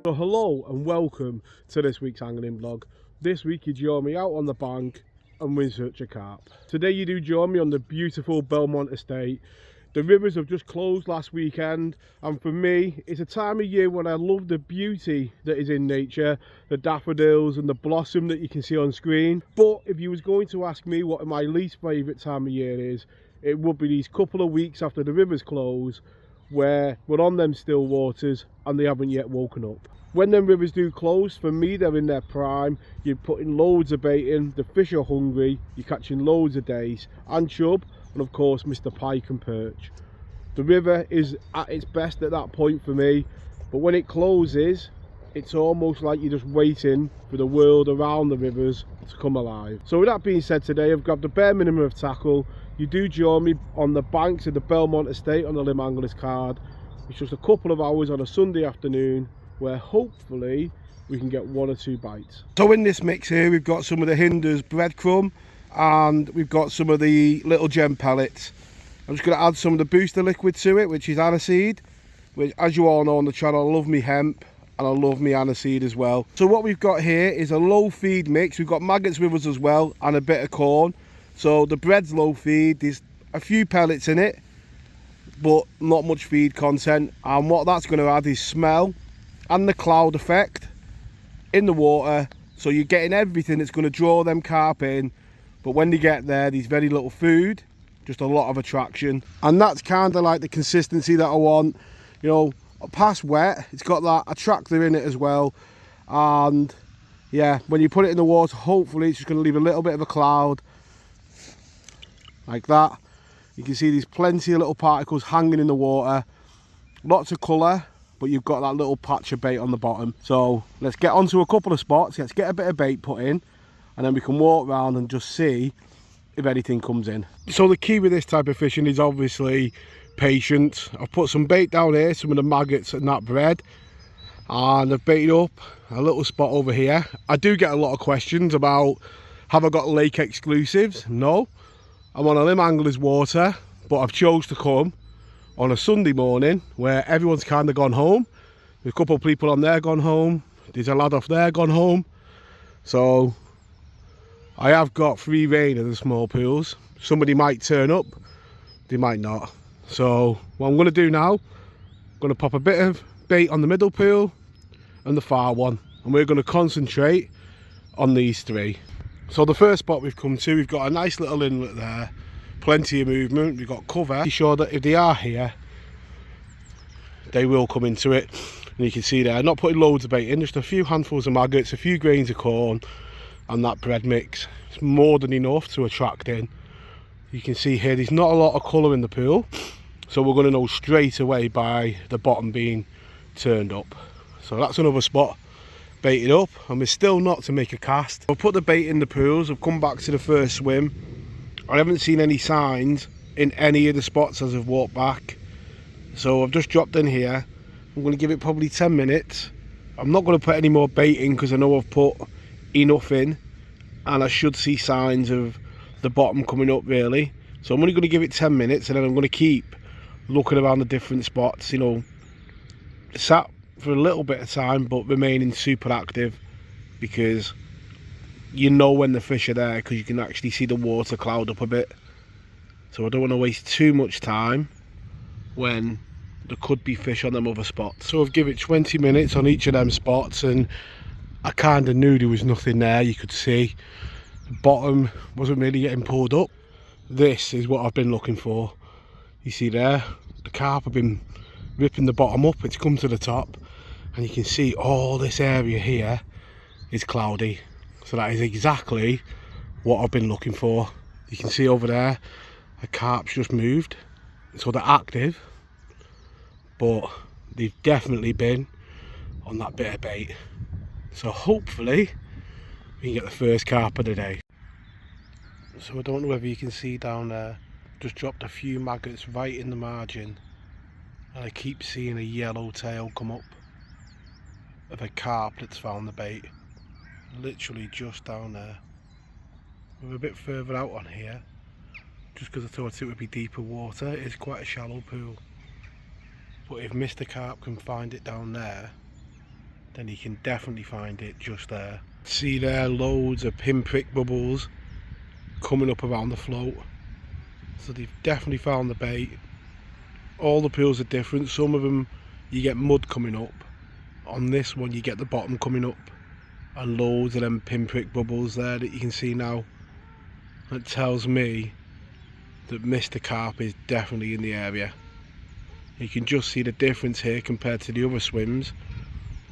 So hello and welcome to this week's angling vlog. This week you join me out on the bank and we're in search of carp. Today you do join me on the beautiful Belmont estate. The rivers have just closed last weekend, and for me it's a time of year when I love the beauty that is in nature, the daffodils and the blossom that you can see on screen. But if you was going to ask me what my least favourite time of year is, it would be these couple of weeks after the rivers close, where we're on them still waters and they haven't yet woken up. When them rivers do close, for me they're in their prime. You're putting loads of bait in, the fish are hungry, you're catching loads of dace and chub, and of course Mr. Pike and perch. The river is at its best at that point for me, but when it closes it's almost like you're just waiting for the world around the rivers to come alive. So with that being said, today I've grabbed the bare minimum of tackle. You do join me on the banks of the Belmont estate on the Limb Anglers card. It's just a couple of hours on a Sunday afternoon where hopefully we can get one or two bites. So in this mix here we've got some of the Hinders breadcrumb and we've got some of the little gem pellets. I'm just going to add some of the booster liquid to it, which is aniseed, which, as you all know on the channel, I love me hemp and I love me aniseed as well. So what we've got here is a low feed mix. We've got maggots with us as well and a bit of corn. So the bread's low feed, there's a few pellets in it but not much feed content, and what that's going to add is smell and the cloud effect in the water, so you're getting everything that's going to draw them carp in, but when they get there there's very little food, just a lot of attraction. And that's kind of like the consistency that I want, you know, past wet, it's got that attractor in it as well. And yeah, when you put it in the water, hopefully it's just going to leave a little bit of a cloud like that. You can see there's plenty of little particles hanging in the water, lots of colour, but you've got that little patch of bait on the bottom. So let's get onto a couple of spots, let's get a bit of bait put in, and then we can walk around and just see if anything comes in. So the key with this type of fishing is obviously patience. I've put some bait down here, some of the maggots and that bread, and I've baited up a little spot over here. I do get a lot of questions about, have I got lake exclusives? No, I'm on a Limb Anglers water, but I've chose to come on a Sunday morning where everyone's kind of gone home. There's a couple of people on there gone home, there's a lad off there gone home, so I have got free rein of the small pools. Somebody might turn up, they might not. So what I'm going to do now, I'm going to pop a bit of bait on the middle pool and the far one, and we're going to concentrate on these three. So the first spot we've come to, we've got a nice little inlet there, plenty of movement, we've got cover. Be sure that if they are here, they will come into it. And you can see there, not putting loads of bait in, just a few handfuls of maggots, a few grains of corn, and that bread mix. It's more than enough to attract in. You can see here there's not a lot of colour in the pool, so we're going to know straight away by the bottom being turned up. So that's another spot baited up, and we're still not to make a cast. I've put the bait in the pools, I've come back to the first swim. I haven't seen any signs in any of the spots as I've walked back, so I've just dropped in here. I'm going to give it probably 10 minutes. I'm not going to put any more bait in because I know I've put enough in and I should see signs of the bottom coming up really. So I'm only going to give it 10 minutes and then I'm going to keep looking around the different spots, you know, sat for a little bit of time but remaining super active, because you know when the fish are there because you can actually see the water cloud up a bit. So I don't want to waste too much time when there could be fish on them other spots. So I've given it 20 minutes on each of them spots, and I kind of knew there was nothing there. You could see the bottom wasn't really getting pulled up. This is what I've been looking for. You see there, the carp have been ripping the bottom up, it's come to the top, and you can see all this area here is cloudy. So that is exactly what I've been looking for. You can see over there, the carp's just moved, so they're active, but they've definitely been on that bit of bait. So hopefully we can get the first carp of the day. So I don't know whether you can see down there, just dropped a few maggots right in the margin, and I keep seeing a yellow tail come up of a carp that's found the bait, literally just down there. We're a bit further out on here just because I thought it would be deeper water. It's quite a shallow pool, but if Mr. Carp can find it down there, then you can definitely find it just there. See there, loads of pinprick bubbles coming up around the float. So they've definitely found the bait. All the pools are different. Some of them you get mud coming up. On this one you get the bottom coming up, and loads of them pinprick bubbles there that you can see now. That tells me that Mr. Carp is definitely in the area. You can just see the difference here compared to the other swims.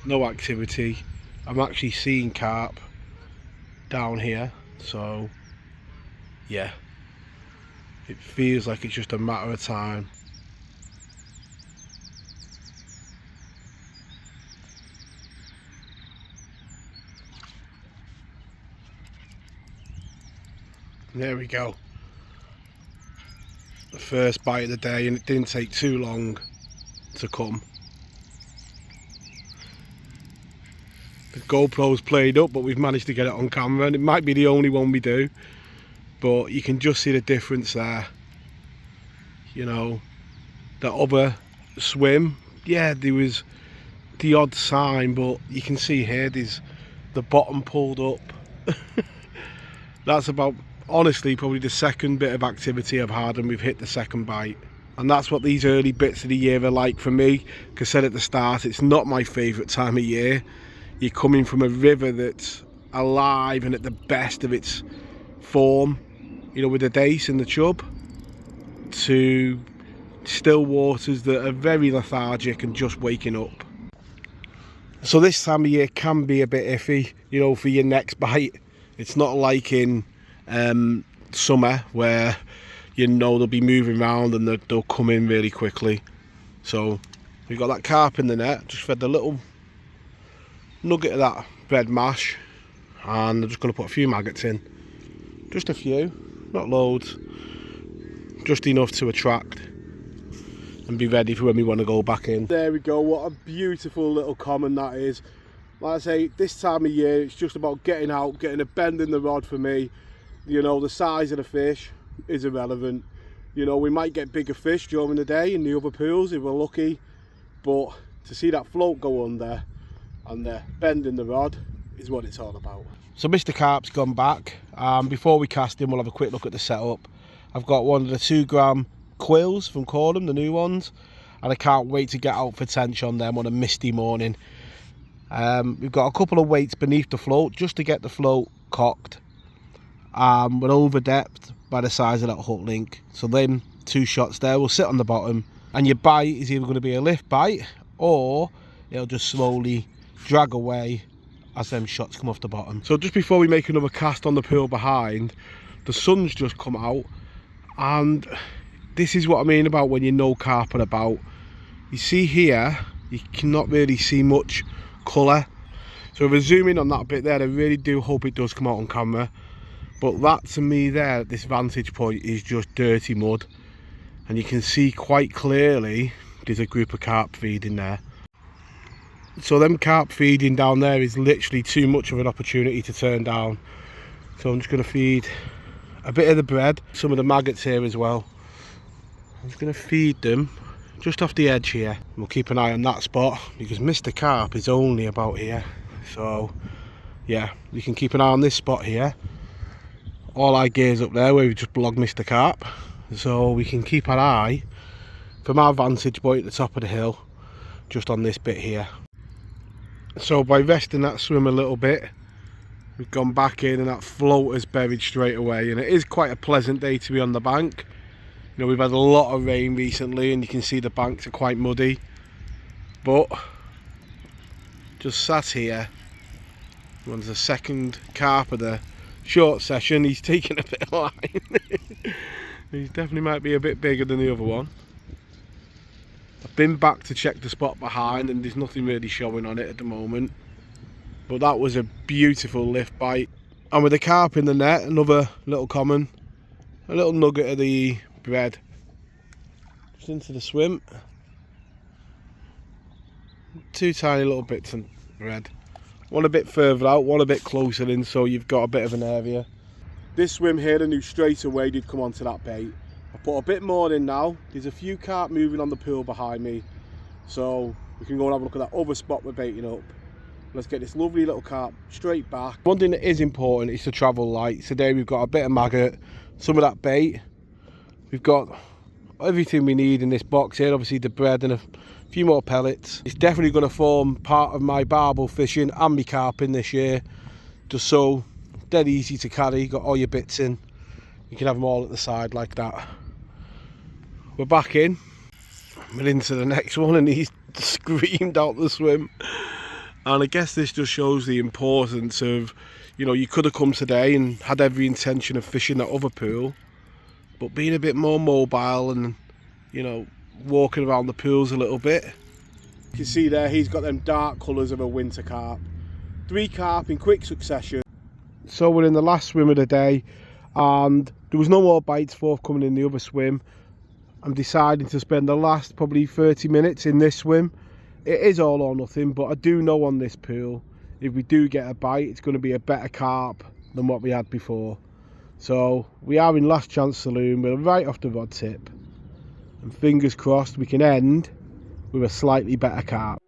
No activity. I'm actually seeing carp down here, so yeah, it feels like it's just a matter of time. There we go. The first bite of the day, and it didn't take too long to come. The GoPro's played up, but we've managed to get it on camera, and it might be the only one we do, but you can just see the difference there. You know, the other swim, yeah, there was the odd sign, but you can see here there's the bottom pulled up. That's about, honestly, probably the second bit of activity I've had, and we've hit the second bite. And that's what these early bits of the year are like for me. Like I said at the start, it's not my favourite time of year. You're coming from a river that's alive and at the best of its form, you know, with the dace and the chub, to still waters that are very lethargic and just waking up. So this time of year can be a bit iffy, you know, for your next bite. It's not like in summer where, you know, they'll be moving around and they'll come in really quickly. So we've got that carp in the net, just fed the little nugget of that bread mash, and I'm just going to put a few maggots in. Just a few, not loads, just enough to attract and be ready for when we want to go back in. There we go, what a beautiful little common that is. Like I say, this time of year it's just about getting out, getting a bend in the rod for me. You know, the size of the fish is irrelevant. You know, we might get bigger fish during the day in the other pools if we're lucky, but to see that float go under and the bend in the rod is what it's all about. So Mr. Carp's gone back. Before we cast him, we'll have a quick look at the setup. I've got one of the 2 gram quills from Cornham, the new ones, and I can't wait to get out for tench on them on a misty morning. We've got a couple of weights beneath the float just to get the float cocked. We're over depth by the size of that hook link, so then 2 shots there will sit on the bottom, and your bite is either going to be a lift bite or it'll just slowly drag away as them shots come off the bottom. So just before we make another cast on the pool behind, the sun's just come out, and this is what I mean about when you know carp are about. You see here, you cannot really see much colour. So if I zoom in on that bit there, I really do hope it does come out on camera. But that to me there, at this vantage point, is just dirty mud. And you can see quite clearly there's a group of carp feeding there. So them carp feeding down there is literally too much of an opportunity to turn down. So I'm just going to feed a bit of the bread, some of the maggots here as well. I'm just going to feed them just off the edge here. We'll keep an eye on that spot because Mr. Carp is only about here. So yeah, you can keep an eye on this spot here. All our gear's up there where we just blogged Mr. Carp. So we can keep an eye from our vantage point at the top of the hill just on this bit here. So by resting that swim a little bit, we've gone back in and that float has buried straight away, and it is quite a pleasant day to be on the bank. You know, we've had a lot of rain recently and you can see the banks are quite muddy, but just sat here. One's the second carp of the short session. He's taking a bit of line. He definitely might be a bit bigger than the other one. I've been back to check the spot behind and there's nothing really showing on it at the moment, but that was a beautiful lift bite. And with the carp in the net, another little common, a little nugget of the bread just into the swim. 2 tiny little bits of bread, one a bit further out, one a bit closer in, so you've got a bit of an area. This swim here, I knew straight away did come onto that bait. I put a bit more in now. There's a few carp moving on the pool behind me, so we can go and have a look at that other spot we're baiting up. Let's get this lovely little carp straight back. One thing that is important is to travel light. Today we've got a bit of maggot, some of that bait. We've got everything we need in this box here, obviously the bread and a few more pellets. It's definitely going to form part of my barbel fishing and my carping this year. Just so dead easy to carry, got all your bits in. You can have them all at the side like that. We're back in. We're into the next one and he's screamed out the swim. And I guess this just shows the importance of, you know, you could have come today and had every intention of fishing that other pool, but being a bit more mobile and, you know, walking around the pools a little bit. You can see there he's got them dark colours of a winter carp. 3 carp in quick succession. So we're in the last swim of the day and there was no more bites forthcoming in the other swim. I'm deciding to spend the last probably 30 minutes in this swim. It is all or nothing, but I do know on this pool, if we do get a bite, it's going to be a better carp than what we had before. So we are in last chance saloon, we're right off the rod tip. And fingers crossed we can end with a slightly better carp.